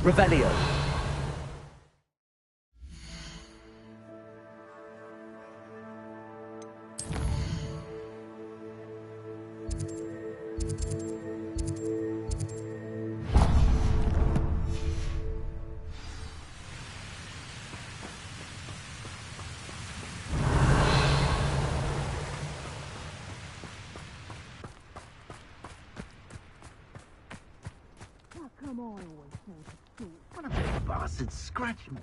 Revelio. What a big bastard scratch me.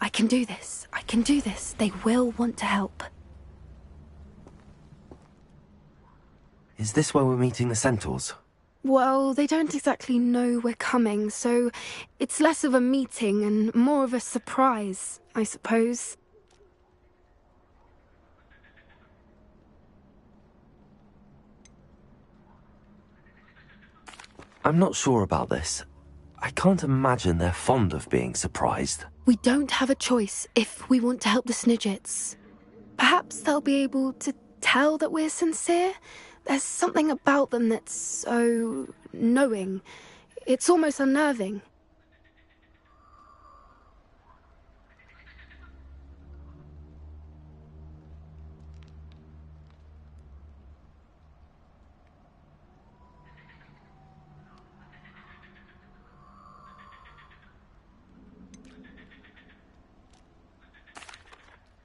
I can do this. I can do this. They will want to help. Is this where we're meeting the centaurs? Well, they don't exactly know we're coming, so it's less of a meeting and more of a surprise, I suppose. I'm not sure about this. I can't imagine they're fond of being surprised. We don't have a choice if we want to help the Snidgets. Perhaps they'll be able to tell that we're sincere. There's something about them that's so knowing. It's almost unnerving.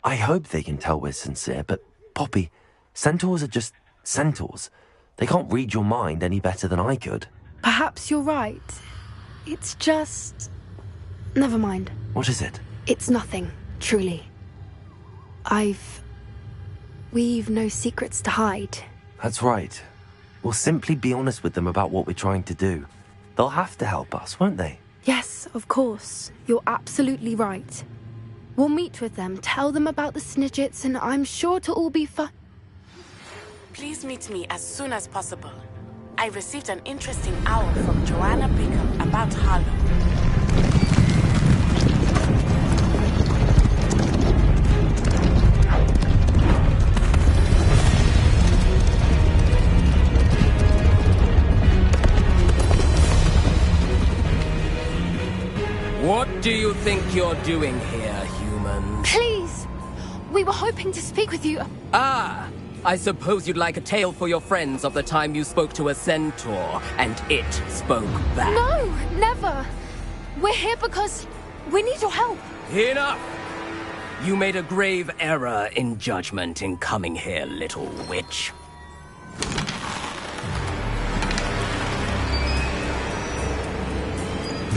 I hope they can tell we're sincere, but Poppy, centaurs are just centaurs. They can't read your mind any better than I could. Perhaps you're right. It's just... Never mind. What is it? It's nothing, truly. We've no secrets to hide. That's right. We'll simply be honest with them about what we're trying to do. They'll have to help us, won't they? Yes, of course. You're absolutely right. We'll meet with them, tell them about the Snidgets, and I'm sure it'll all be fun. Please meet me as soon as possible. I received an interesting owl from Joanna Bickham about Harlow. What do you think you're doing here, human? Please! We were hoping to speak with you. Ah! I suppose you'd like a tale for your friends of the time you spoke to a centaur, and it spoke back. No, never. We're here because we need your help. Enough! You made a grave error in judgment in coming here, little witch.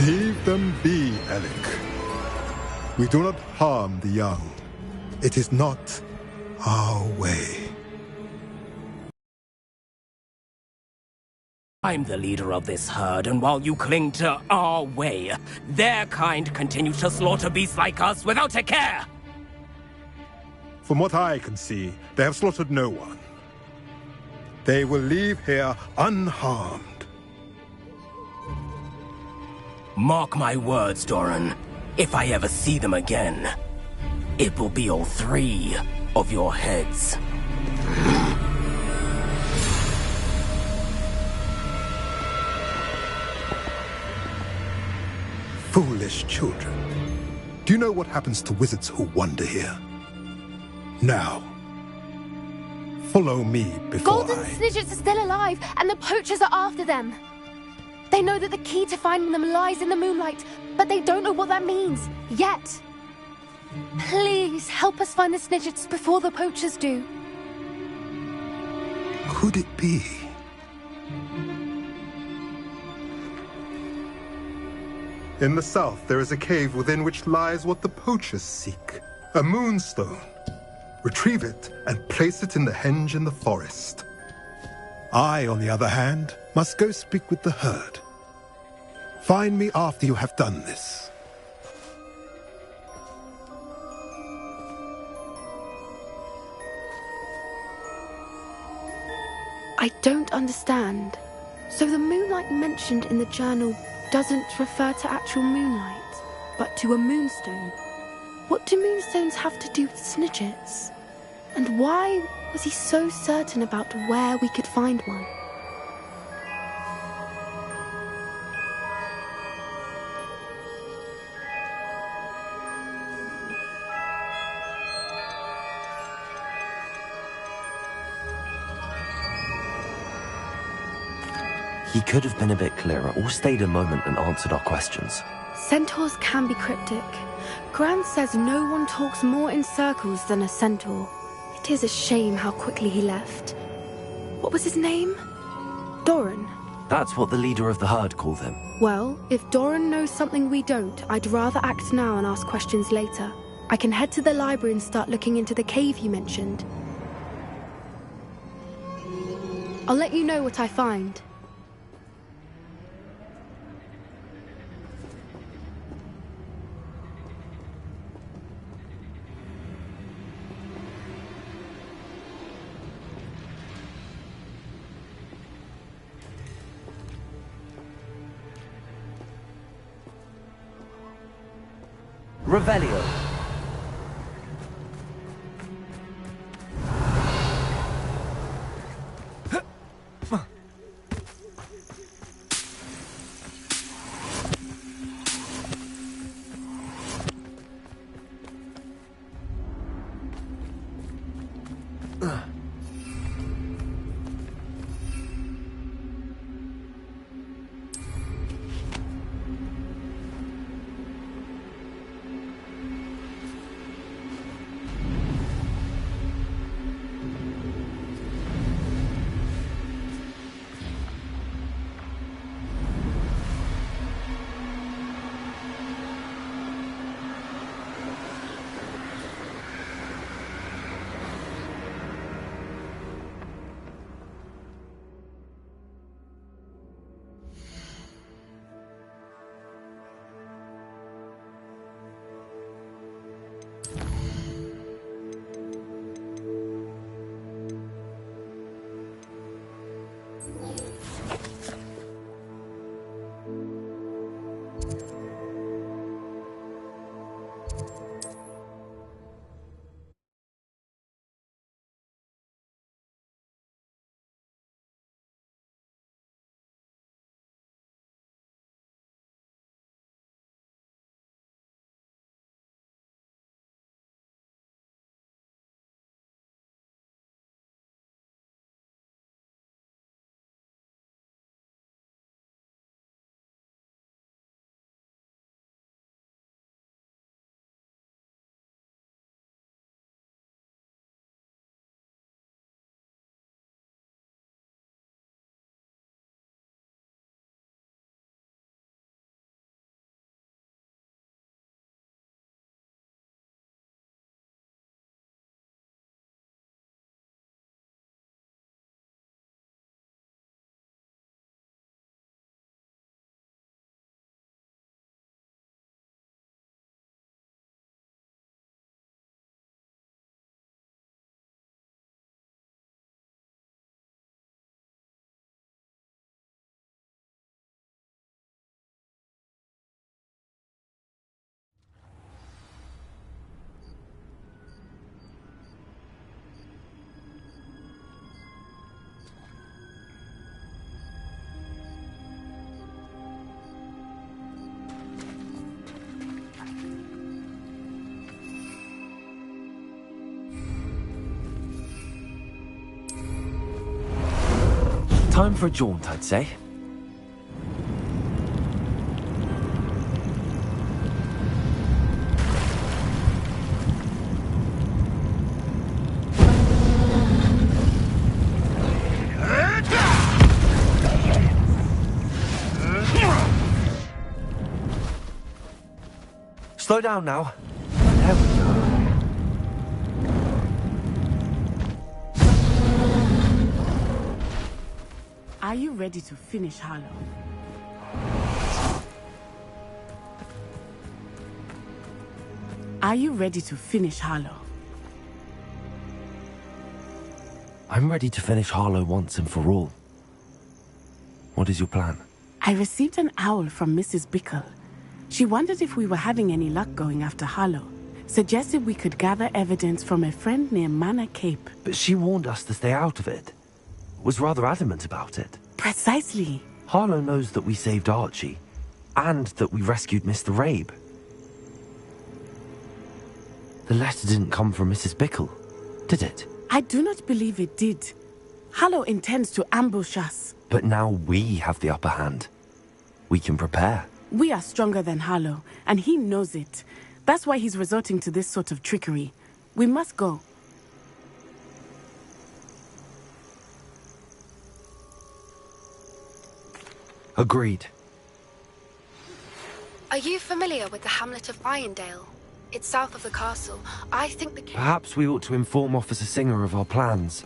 Leave them be, Alec. We do not harm the young. It is not our way. I'm the leader of this herd, and while you cling to our way, their kind continues to slaughter beasts like us without a care! From what I can see, they have slaughtered no one. They will leave here unharmed. Mark my words, Doran. If I ever see them again, it will be all three of your heads. Foolish children. Do you know what happens to wizards who wander here? Now, follow me before Golden Snidgets are still alive, and the poachers are after them. They know that the key to finding them lies in the moonlight, but they don't know what that means, yet. Please, help us find the Snidgets before the poachers do. Could it be? In the south, there is a cave within which lies what the poachers seek. A moonstone. Retrieve it and place it in the henge in the forest. I, on the other hand, must go speak with the herd. Find me after you have done this. I don't understand. So the moonlight mentioned in the journal doesn't refer to actual moonlight, but to a moonstone. What do moonstones have to do with Snidgets? And why was he so certain about where we could find one? He could have been a bit clearer, or stayed a moment and answered our questions. Centaurs can be cryptic. Gran says no one talks more in circles than a centaur. It is a shame how quickly he left. What was his name? Doran. That's what the leader of the herd called him. Well, if Doran knows something we don't, I'd rather act now and ask questions later. I can head to the library and start looking into the cave you mentioned. I'll let you know what I find. Revelio. Time for a jaunt, I'd say. Slow down now. There we go. ready to finish Harlow? Are you ready to finish Harlow? I'm ready to finish Harlow once and for all. What is your plan? I received an owl from Mrs. Bickle. She wondered if we were having any luck going after Harlow. Suggested we could gather evidence from a friend near Manor Cape. But she warned us to stay out of it. Was rather adamant about it. Precisely. Harlow knows that we saved Archie, and that we rescued Mr. Rabe. The letter didn't come from Mrs. Bickle, did it? I do not believe it did. Harlow intends to ambush us. But now we have the upper hand. We can prepare. We are stronger than Harlow, and he knows it. That's why he's resorting to this sort of trickery. We must go. Agreed. Are you familiar with the hamlet of Irondale? It's south of the castle. I think the... Perhaps we ought to inform Officer Singer of our plans.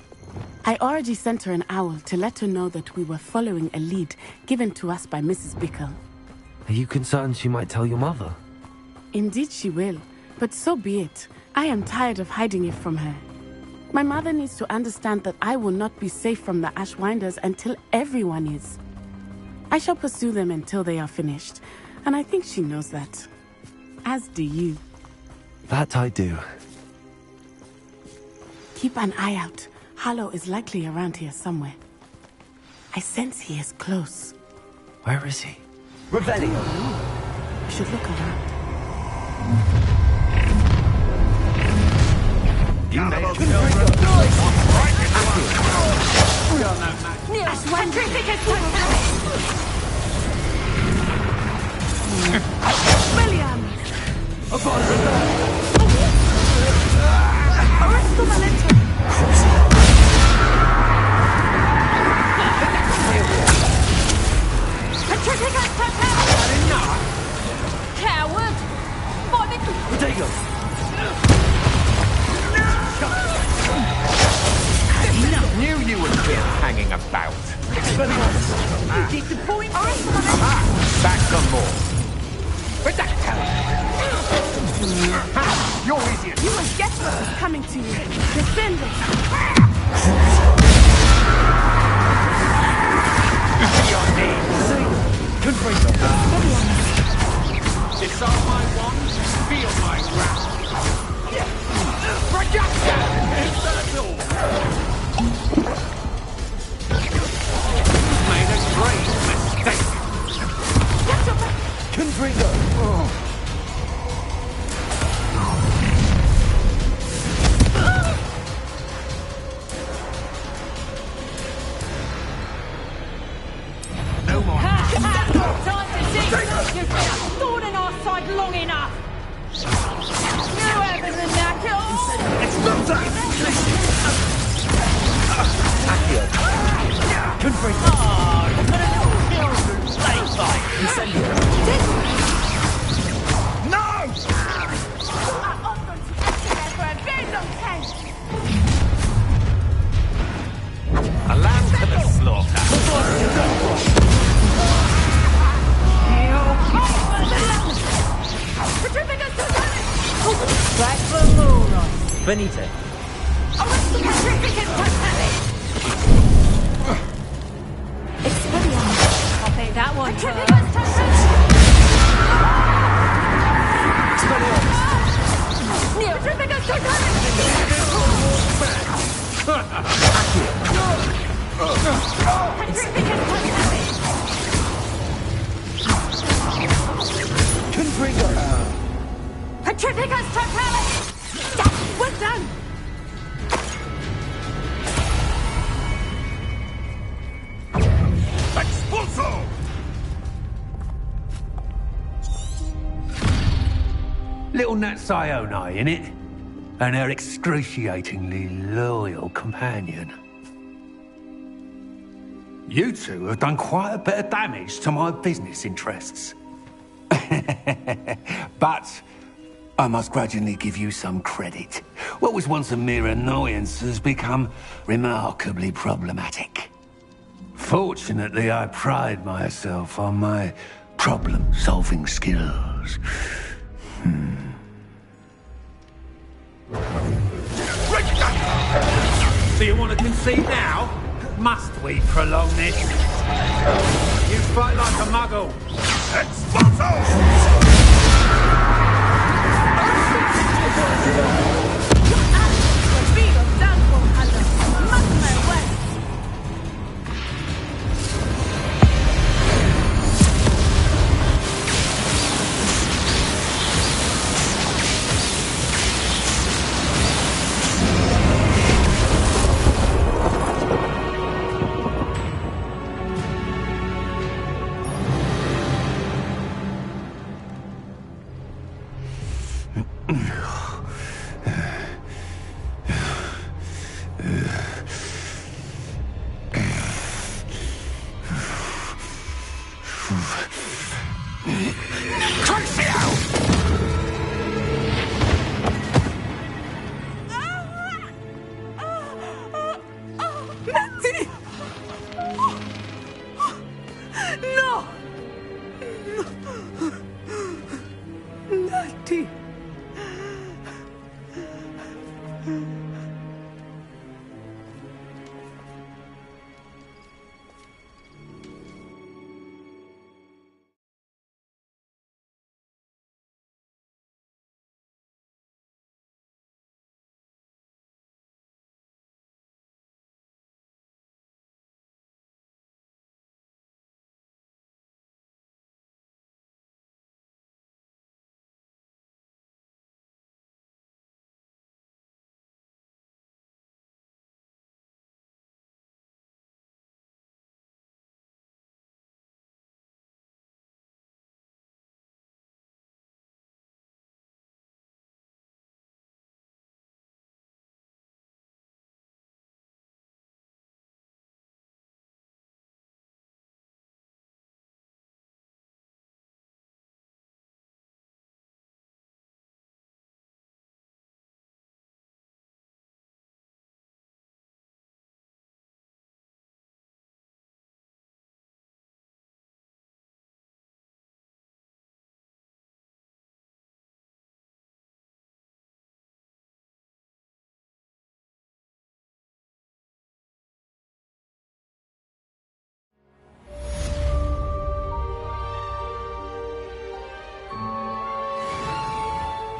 I already sent her an owl to let her know that we were following a lead given to us by Mrs. Bickle. Are you concerned she might tell your mother? Indeed she will, but so be it. I am tired of hiding it from her. My mother needs to understand that I will not be safe from the Ashwinders until everyone is. I shall pursue them until they are finished, and I think she knows that. As do you. That I do. Keep an eye out. Harlow is likely around here somewhere. I sense he is close. Where is he? Revelio. We should look around. You may have Coward! Knew you would be hanging about. You disappoint me! Back some more. You're idiot. You will get what is coming to you. Defend it. Your knees. Disarm my wand, feel my wrath. Projector! That's all. Made a great mistake. Confringo. No more. Time to dig! You've been a thorn in our side long enough! You having the knackle! It's not time. Confringo. Oh, look at a little children stay fight! No! I'm going to get you there for a very long time! A lamb to the slaughter. Back for moonlight! Benito. Arrest the Patrificus Totale! I'll pay that one for... Patrificus Totale! Patrificus Totale! Patrificus Totale! Patrificus Totale! Well done! Expulso! Little Nat Sione, innit? And her excruciatingly loyal companion. You two have done quite a bit of damage to my business interests. But I must grudgingly give you some credit. What was once a mere annoyance has become remarkably problematic. Fortunately, I pride myself on my problem-solving skills. Do you want to concede now? Must we prolong this? You fight like a muggle.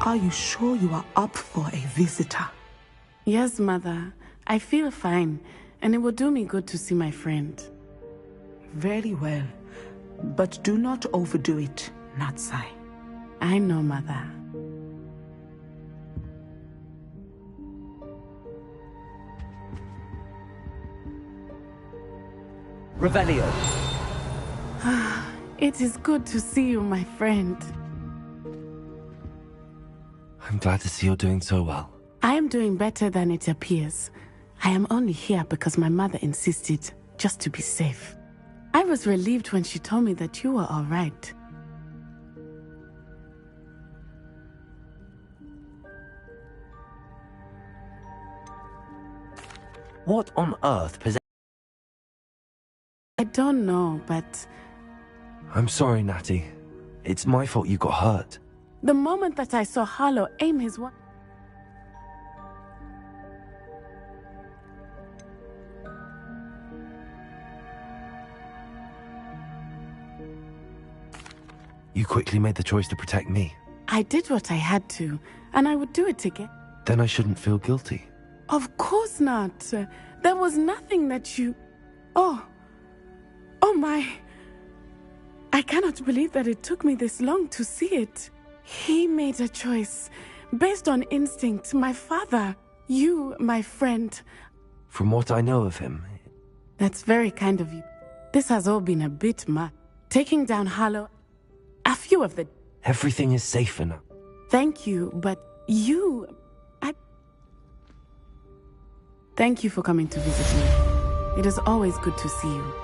Are you sure you are up for a visitor? Yes, Mother. I feel fine, and it will do me good to see my friend. Very well. But do not overdo it, Natsai. I know, Mother. Revelio. It is good to see you, my friend. I'm glad to see you're doing so well. I am doing better than it appears. I am only here because my mother insisted, just to be safe. I was relieved when she told me that you were all right. What on earth possessed... I don't know, but I'm sorry, Natty. It's my fault you got hurt. the moment that I saw Harlow aim his weapon... You quickly made the choice to protect me. I did what I had to, and I would do it again. Then I shouldn't feel guilty. Of course not. There was nothing that you... Oh my... I cannot believe that it took me this long to see it. He made a choice, based on instinct. My father, you, my friend. From what I know of him... That's very kind of you. This has all been a bit much. Taking down Harlow, a few of the... Everything is safer now. Thank you, but you... Thank you for coming to visit me. It is always good to see you.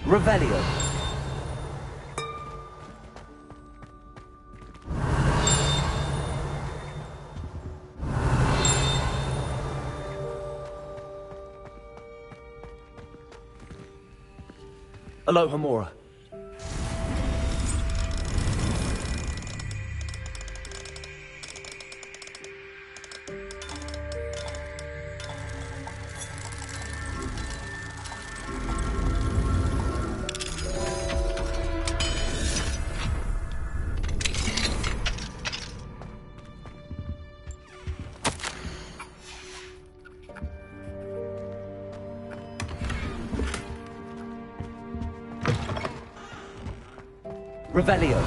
Revelio. Aloha Mora. Revelio.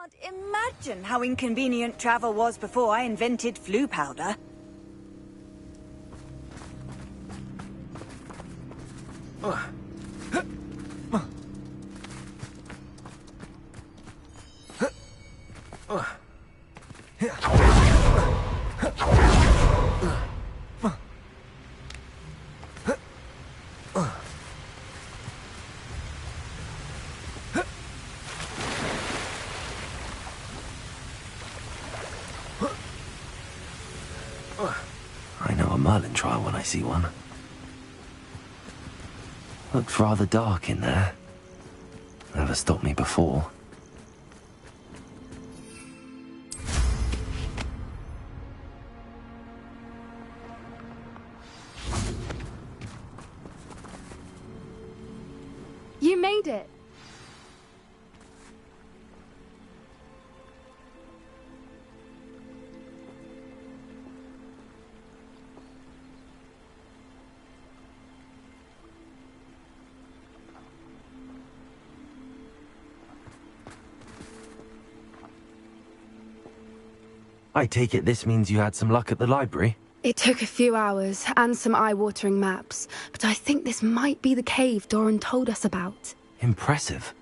Can't imagine how inconvenient travel was before I invented flu powder. I know a Merlin trial when I see one. Looked rather dark in there. Never stopped me before. You made it. I take it this means you had some luck at the library? It took a few hours and some eye-watering maps, but I think this might be the cave Doran told us about. Impressive.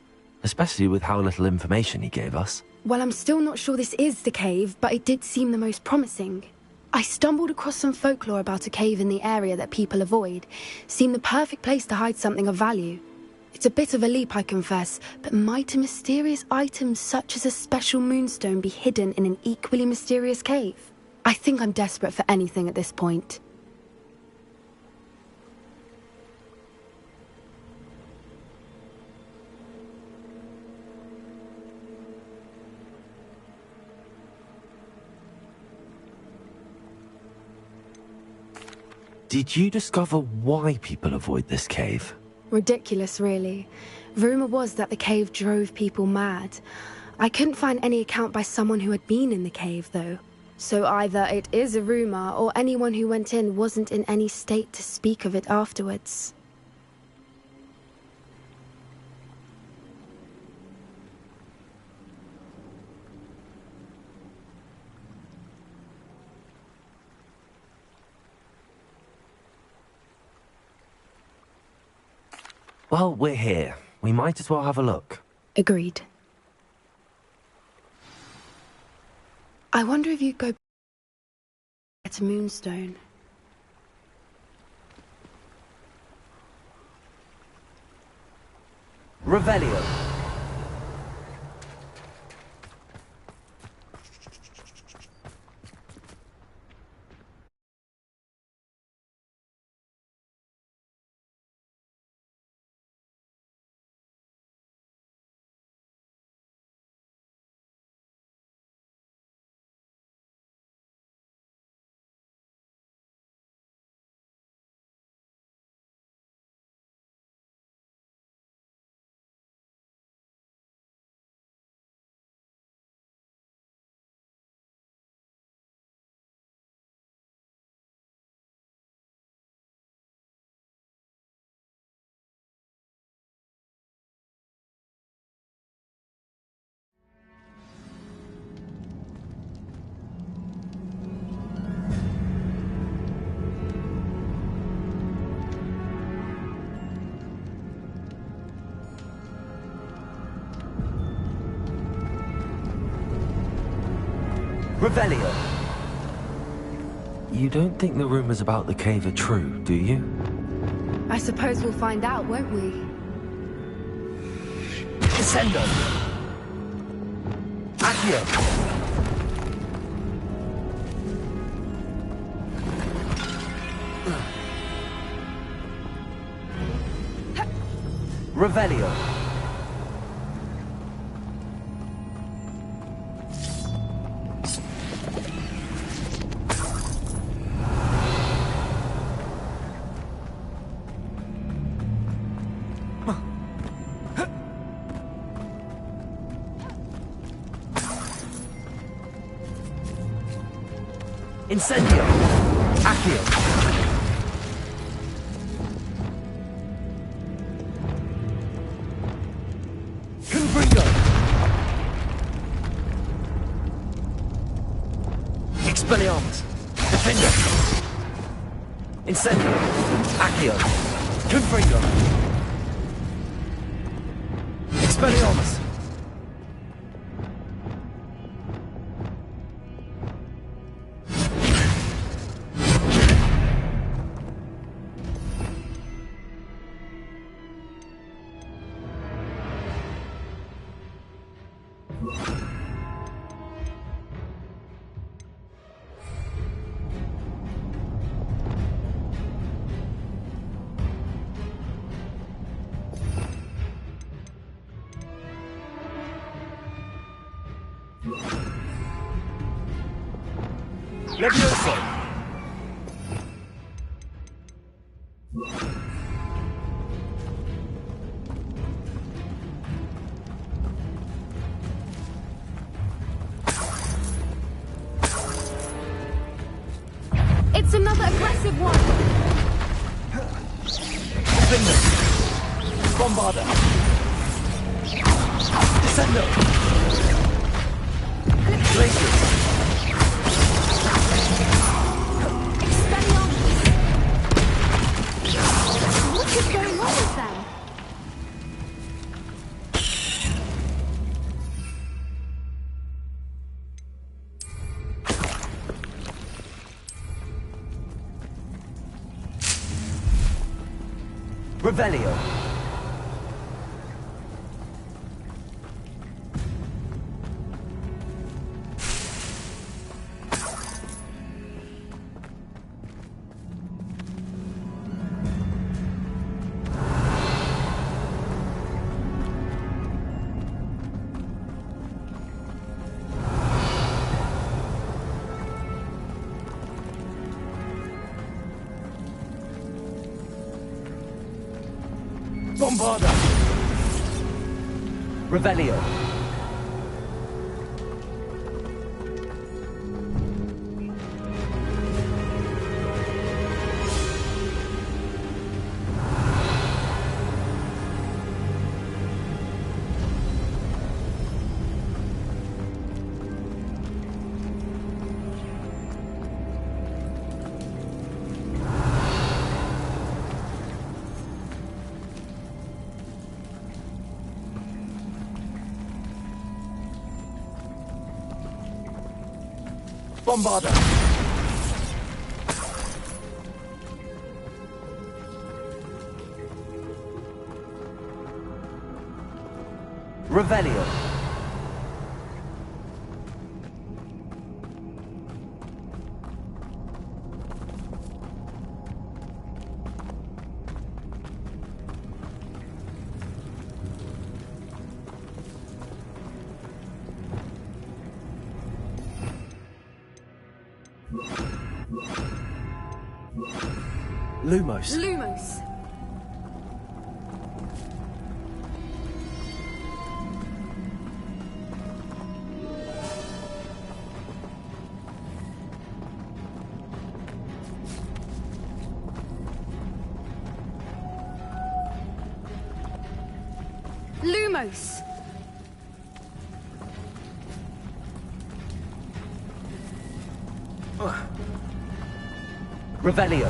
Especially with how little information he gave us. Well, I'm still not sure this is the cave, but it did seem the most promising. I stumbled across some folklore about a cave in the area that people avoid. Seemed the perfect place to hide something of value. It's a bit of a leap, I confess, but might a mysterious item such as a special moonstone be hidden in an equally mysterious cave? I think I'm desperate for anything at this point. Did you discover why people avoid this cave? Ridiculous, really. Rumor was that the cave drove people mad. I couldn't find any account by someone who had been in the cave, though. So either it is a rumor, or anyone who went in wasn't in any state to speak of it afterwards. Well, we're here. We might as well have a look. Agreed. I wonder if you'd go at a moonstone. Revelio. Revelio. You don't think the rumors about the cave are true, do you? I suppose we'll find out, won't we? Descendo. Accio. Revelio. Incendio! Accio! Confringo! Expelliarmus! Defender! Incendio! Accio! Confringo! Expelliarmus! Levioso! It's another aggressive one! Defender! Bombarder! Descendo! Glacier! Revelio. Bombarda! Revelio. Bombarda! Revelio. Lumos. Lumos. Lumos. Revelio.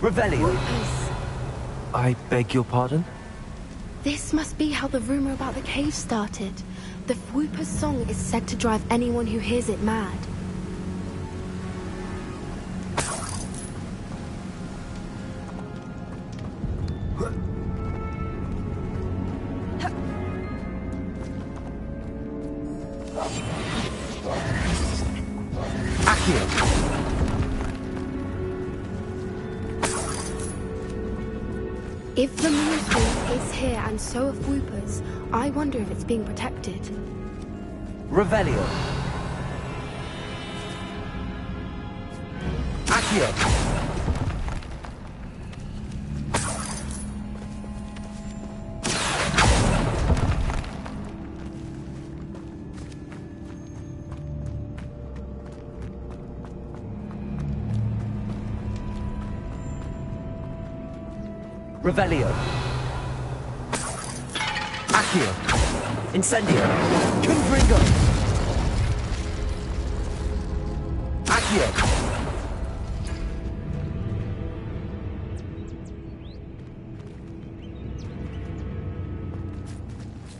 Revelio. I beg your pardon? This must be how the rumor about the cave started. The Whooper's song is said to drive anyone who hears it mad. If the moon's wheel is here and so are Whoopers, I wonder if it's being protected. Revelio. Accio. Revelio. Accio. Incendio. Confringo. Accio.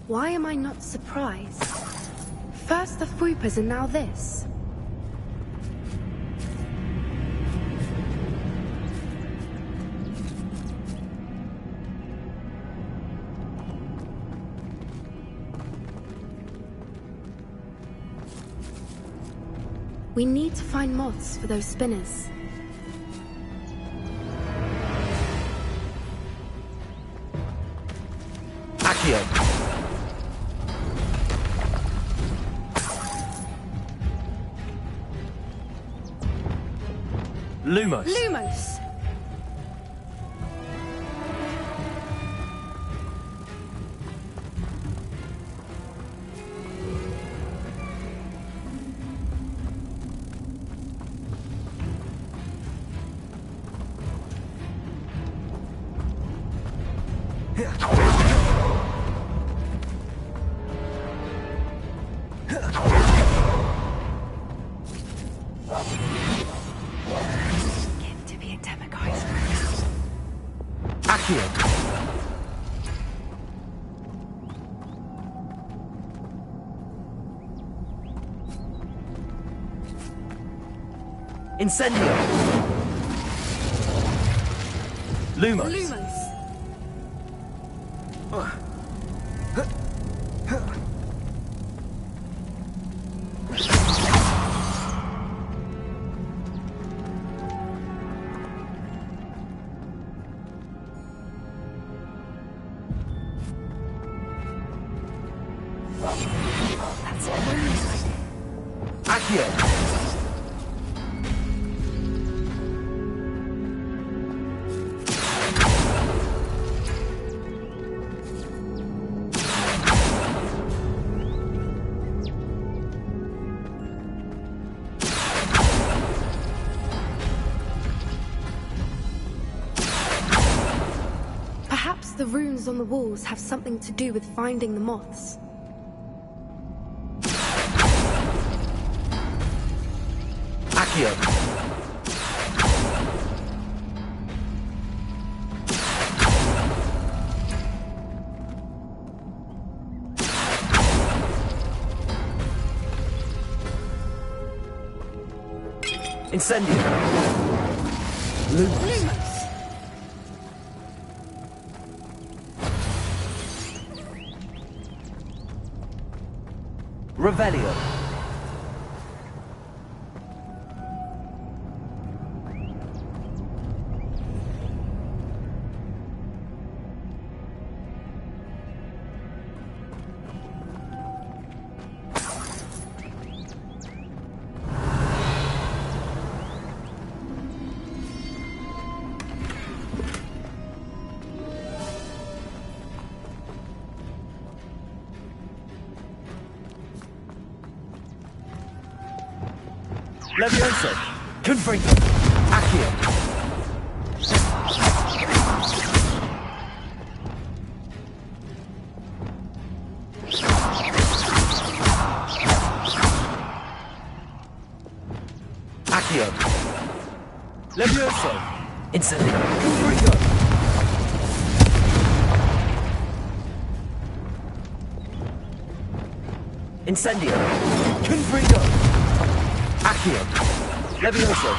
Why am I not surprised? First the Whoopers and now this. We need to find moths for those spinners. Accio. Lumos. Lumos! Get to be a demiguise. Accio. Incendio. Lumos. Lumos! That's a brilliant idea. Accio. Perhaps the runes on the walls have something to do with finding the moths. Accio. Incendio. Lumos. Lumos! Revelio. Levioso. Confringo. Accio. Accio. Levioso. Incendio. Confringo. Incendio. Confringo. Accio. Levioso.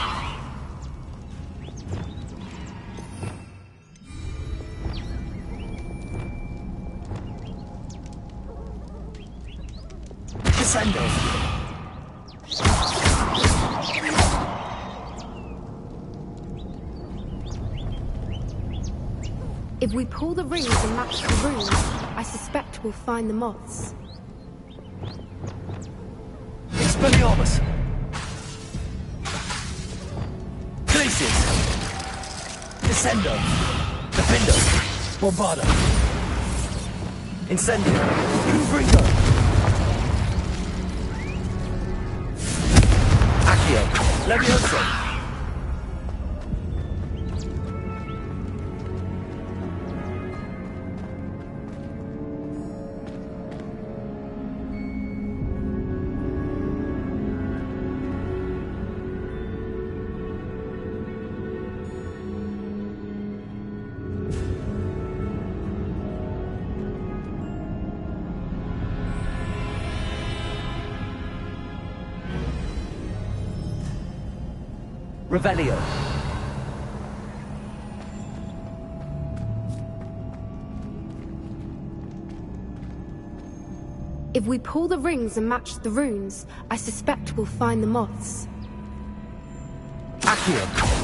Descendo. If we pull the rings and match the runes, I suspect we'll find the moths. Expelliarmus. Glacius. Descendo. Defendo. Bombardo. Incendio. Confringo. Accio. Levioso. Revelio. If we pull the rings and match the runes, I suspect we'll find the moths. Accio.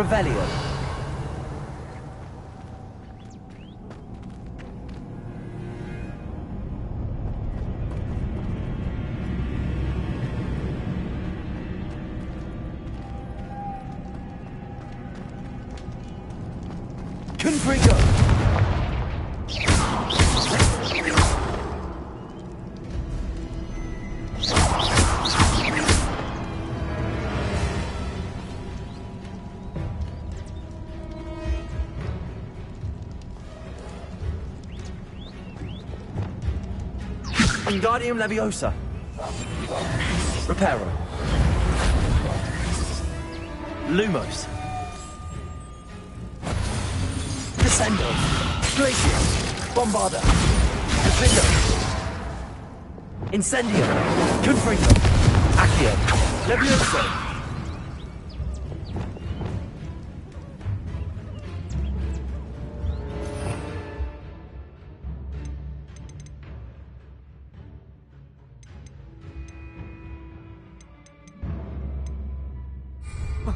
Revelio. Confringo. Wingardium Leviosa. Reparo. Lumos. Descendo. Glacius. Bombarda. Defendo. Incendio. Confringo. Accio. Leviosa.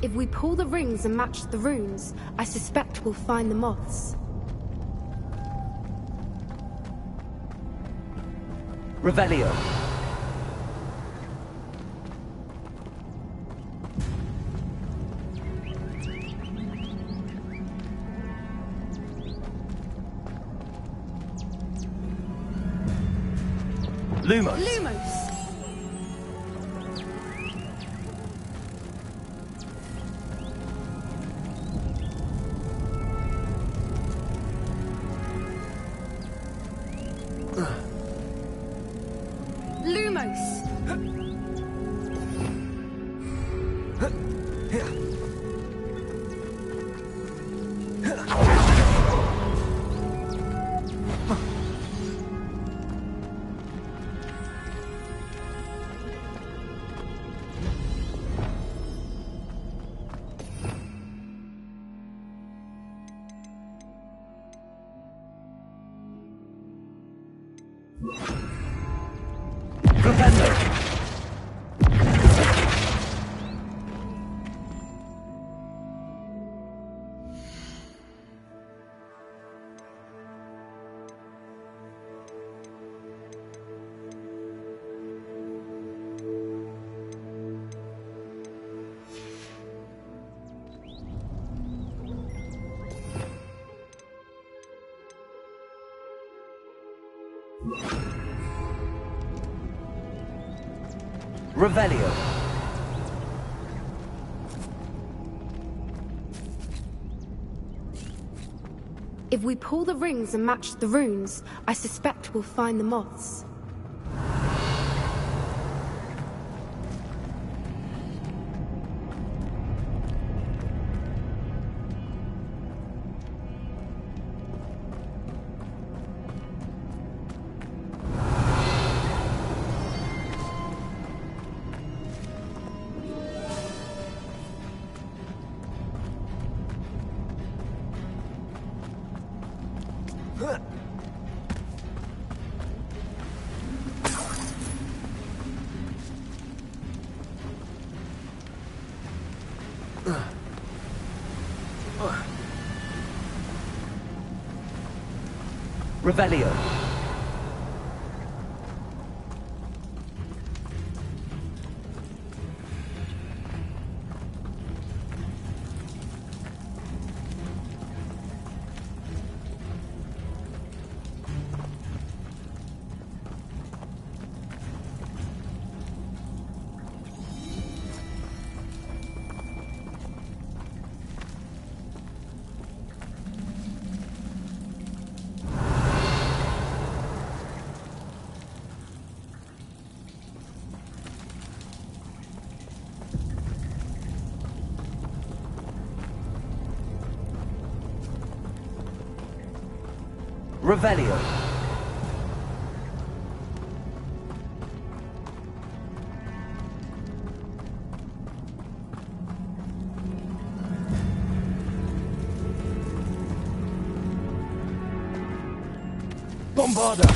If we pull the rings and match the runes, I suspect we'll find the moths. Revelio. Lumos. Lumos! Lumos! Propendo. Revelio. If we pull the rings and match the runes, I suspect we'll find the moths. Revelio. Revelio. Bombarda.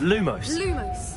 Lumos. Lumos.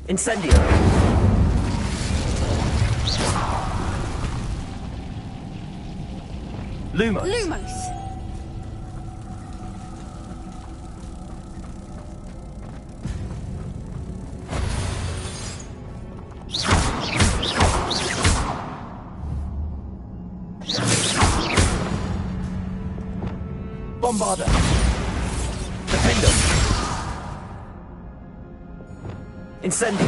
Incendio. Lumos. Lumos. Bombarda. Defender. Incendio.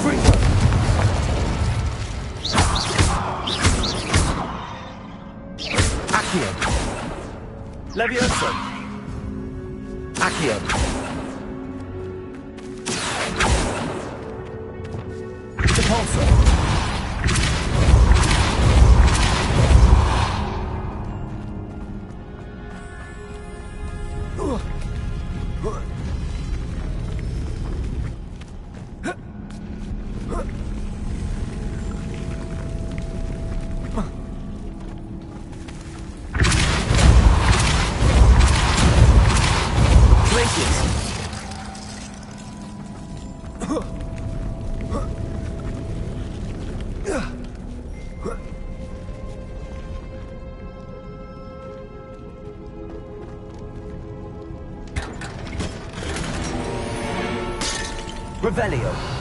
Freezer. Accio. Levioso. Accio. Repulsor. Revelio.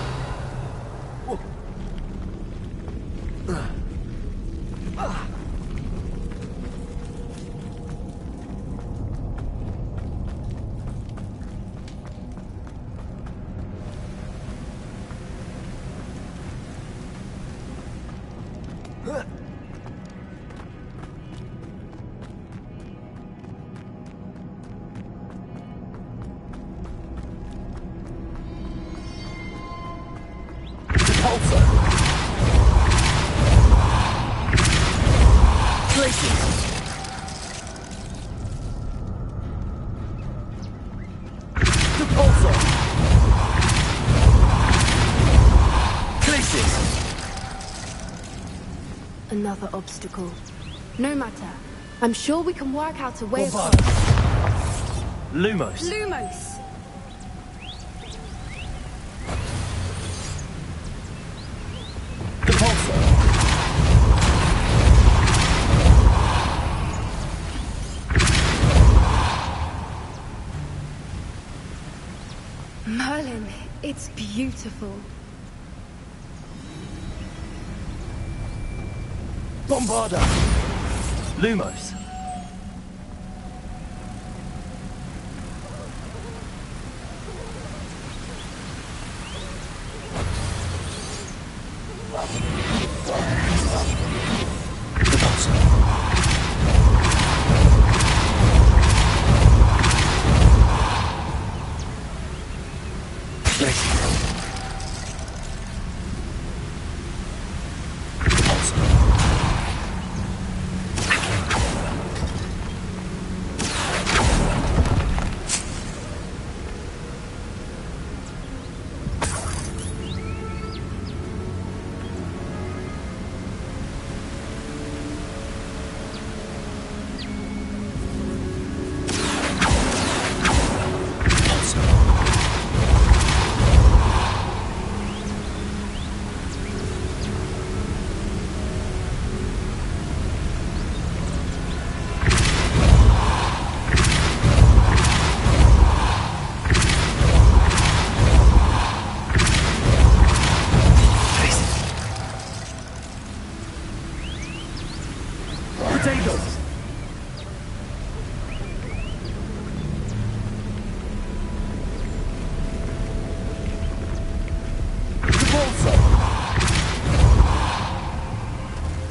Another obstacle. No matter. I'm sure we can work out a way across. Lumos. Lumos! Merlin, it's beautiful. Bombarda. Lumos.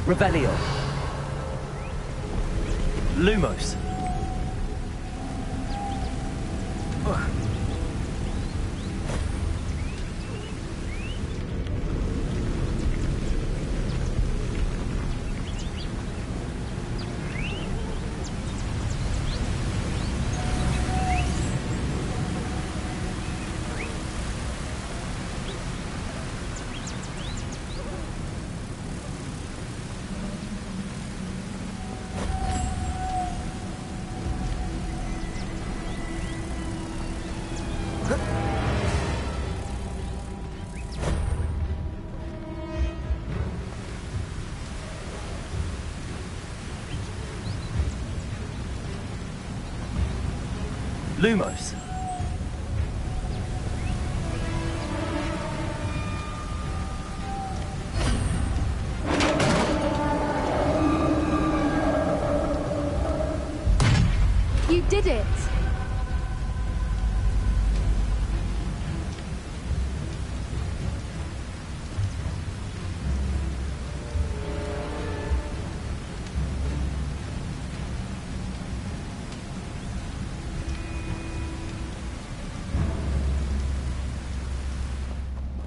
Revelio. Lumos. Lumos. You did it!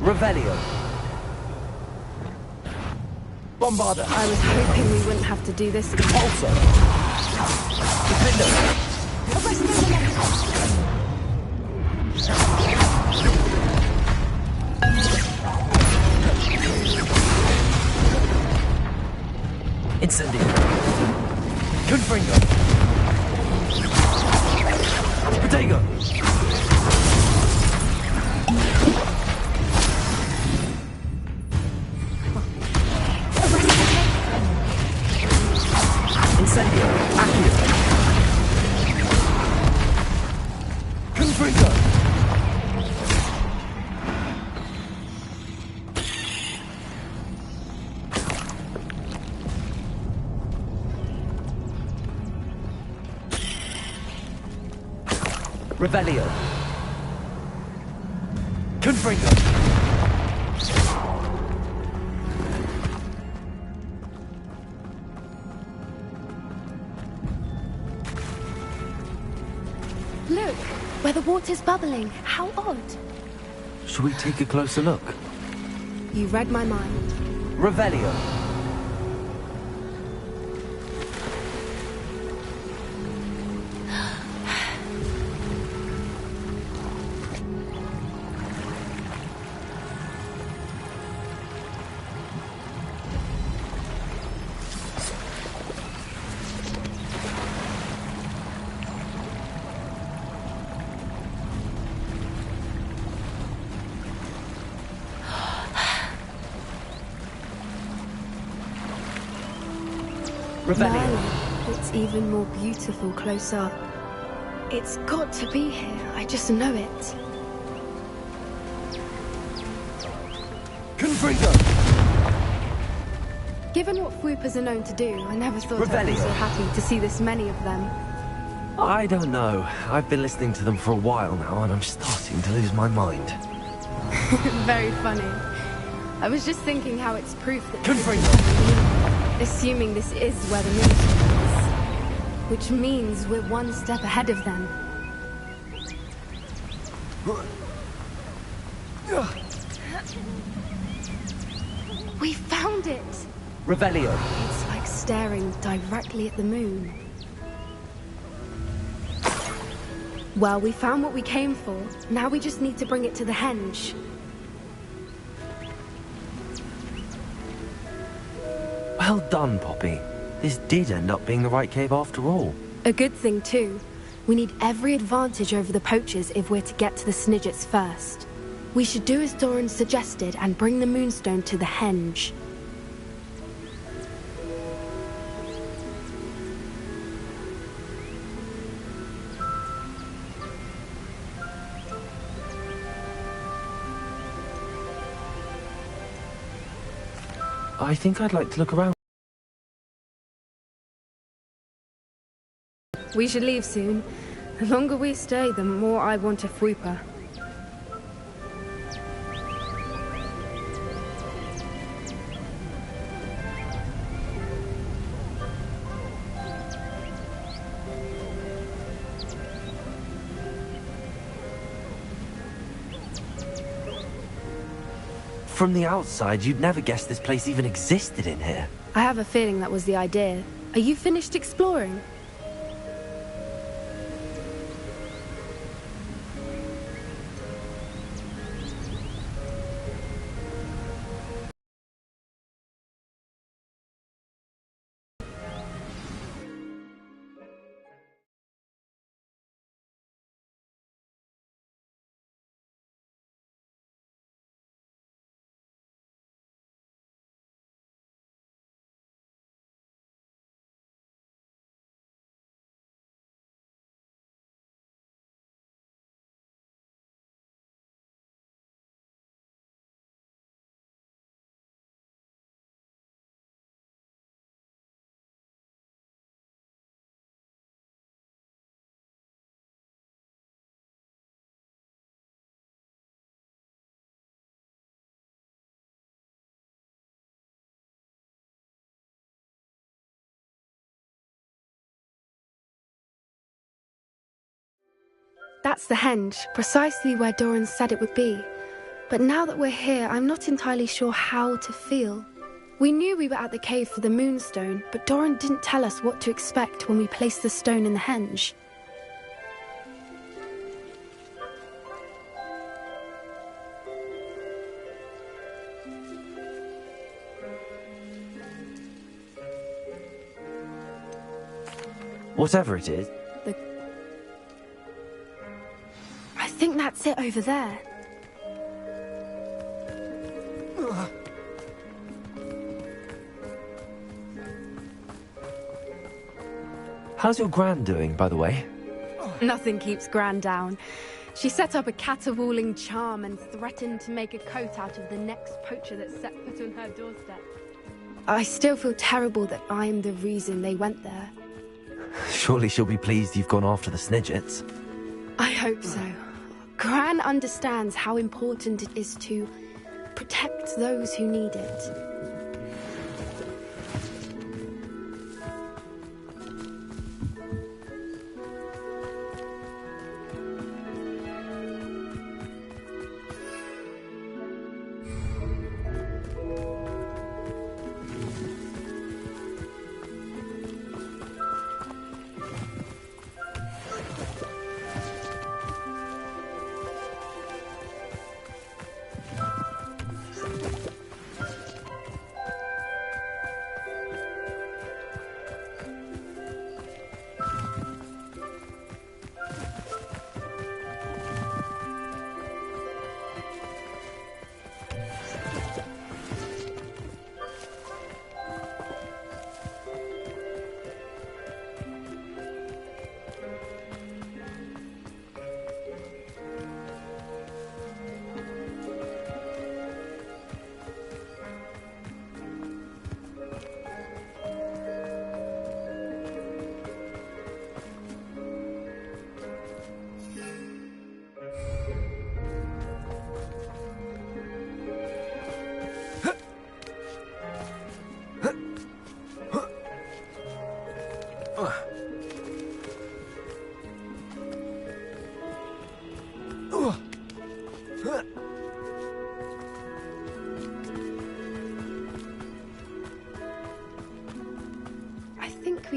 Revelio. Bombarda. I was hoping we wouldn't have to do this again. Pulsar. Defender. Incendio. Confringo. Protego. Incendio. Accio. Confringo. Revelio. Confringo. Look, where the water's bubbling. How odd. Should we take a closer look? You read my mind. Revelio. Revelio. It's even more beautiful close up. It's got to be here. I just know it. Confringo. Given what Fwoopas are known to do, I never thought I'd be Revelio. so happy to see this many of them. I don't know. I've been listening to them for a while now, and I'm starting to lose my mind. Very funny. I was just thinking how it's proof that... Assuming this is where the moonstone is. Which means we're one step ahead of them. We found it! Revelio. It's like staring directly at the moon. Well, we found what we came for. Now we just need to bring it to the henge. Well done, Poppy. This did end up being the right cave after all. A good thing, too. We need every advantage over the poachers if we're to get to the Snidgets first. We should do as Doran suggested and bring the moonstone to the henge. I think I'd like to look around. We should leave soon. The longer we stay, the more I want a fwooper. From the outside, you'd never guess this place even existed in here. I have a feeling that was the idea. Are you finished exploring? That's the henge, precisely where Doran said it would be. But now that we're here, I'm not entirely sure how to feel. We knew we were at the cave for the moonstone, but Doran didn't tell us what to expect when we placed the stone in the henge. Whatever it is. I think that's it over there. How's your Gran doing, by the way? Nothing keeps Gran down. She set up a caterwauling charm and threatened to make a coat out of the next poacher that set foot on her doorstep. I still feel terrible that I'm the reason they went there. Surely she'll be pleased you've gone after the Snidgets. I hope so. Gran understands how important it is to protect those who need it.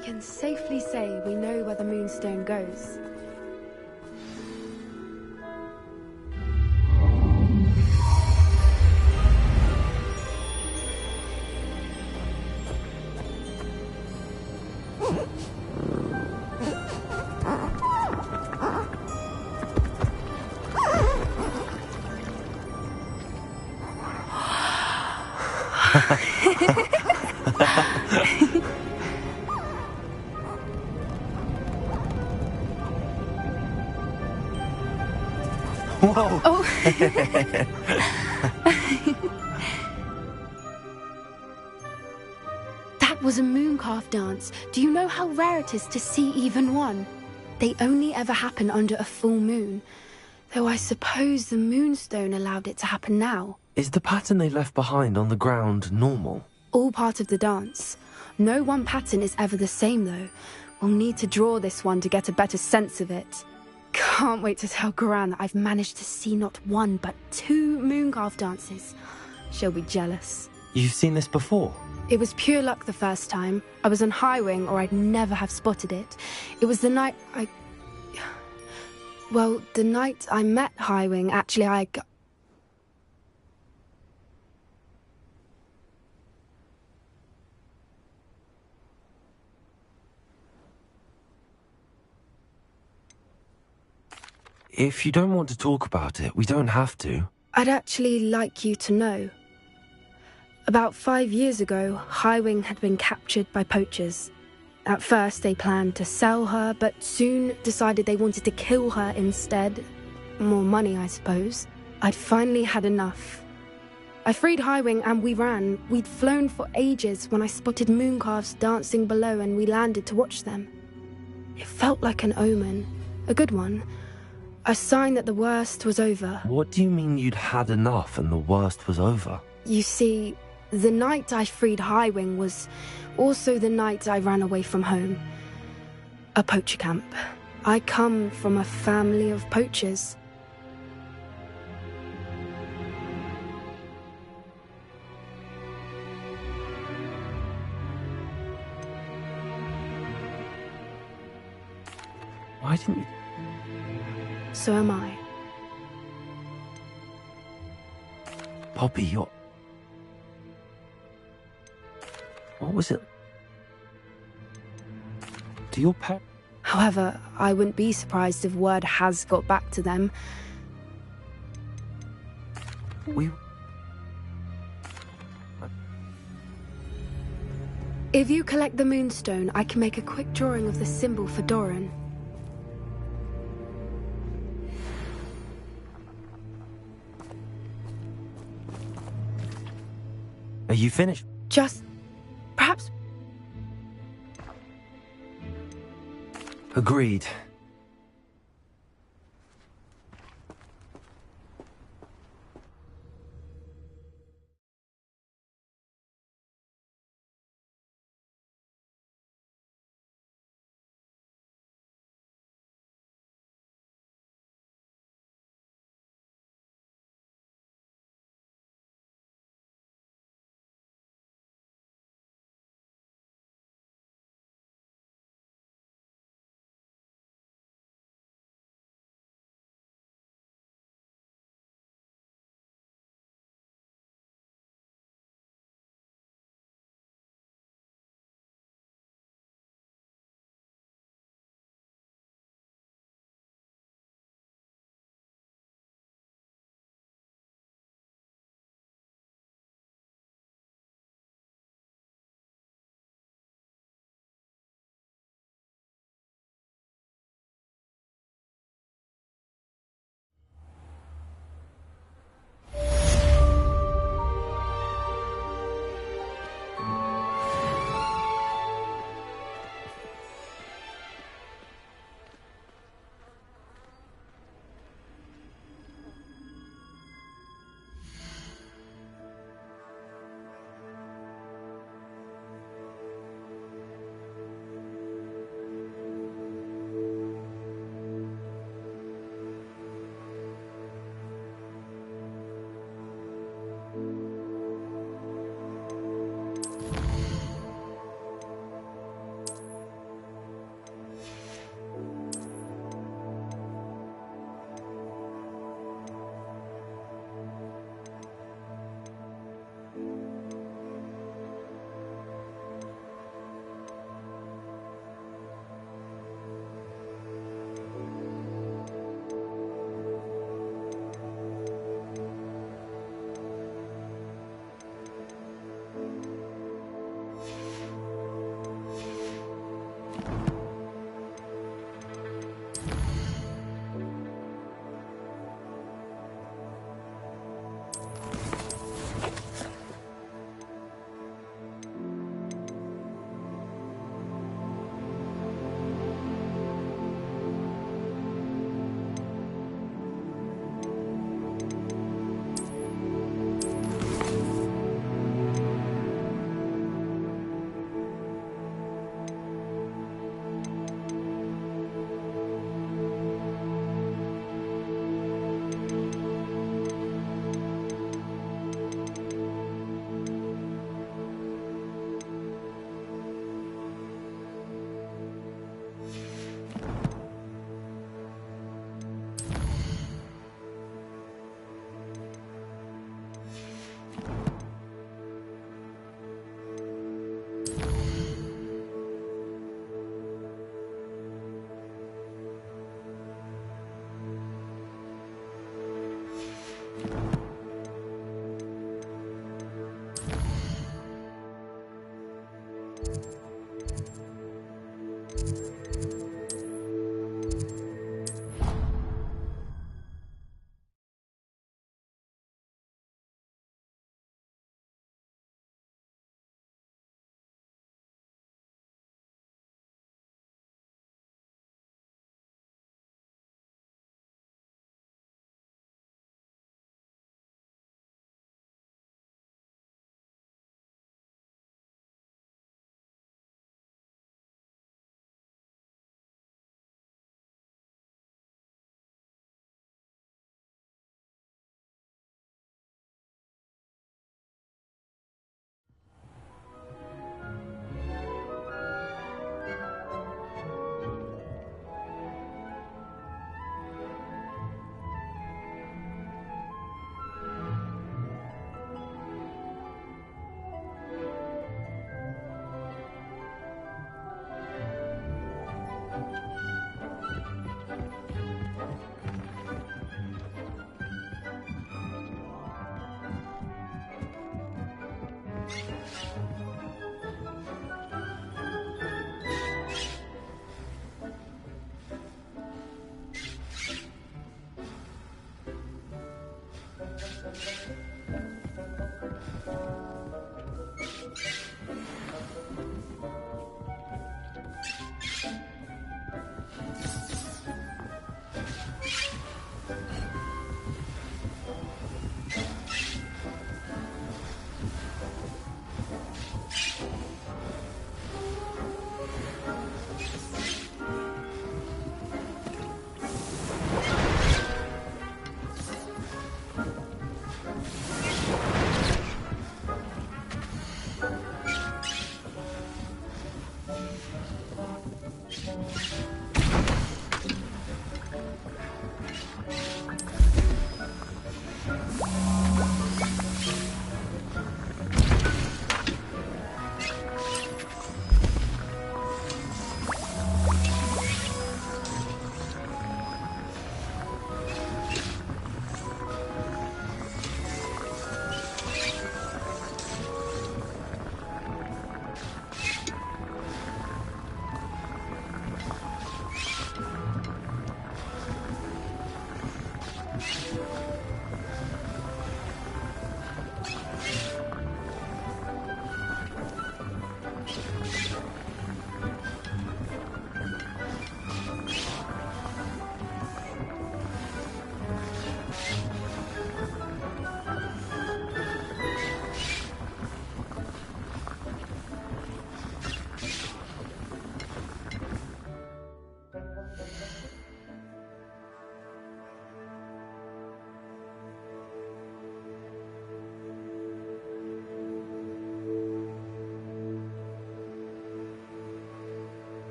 we can safely say we know where the Moonstone goes. Whoa! Oh. That was a mooncalf dance. Do you know how rare it is to see even one? They only ever happen under a full moon. Though I suppose the Moonstone allowed it to happen now. Is the pattern they left behind on the ground normal? All part of the dance. No one pattern is ever the same, though. We'll need to draw this one to get a better sense of it. Can't wait to tell Gran that I've managed to see not one, but 2 mooncalf dances. She'll be jealous. You've seen this before? It was pure luck the first time. I was on Highwing, or I'd never have spotted it. It was the night Well, the night I met Highwing, actually, If you don't want to talk about it, we don't have to. I'd actually like you to know. About 5 years ago, Highwing had been captured by poachers. At first, they planned to sell her, but soon decided they wanted to kill her instead. More money, I suppose. I'd finally had enough. I freed Highwing and we ran. We'd flown for ages when I spotted mooncalves dancing below and we landed to watch them. It felt like an omen. A good one. A sign that the worst was over. What do you mean you'd had enough and the worst was over? You see, the night I freed Highwing was also the night I ran away from home. A poacher camp. I come from a family of poachers. Why didn't you... So am I. Poppy, you're... What was it? Do your parents... However, I wouldn't be surprised if word has got back to them. If you collect the Moonstone, I can make a quick drawing of the symbol for Doran. Are you finished? Just... perhaps... Agreed.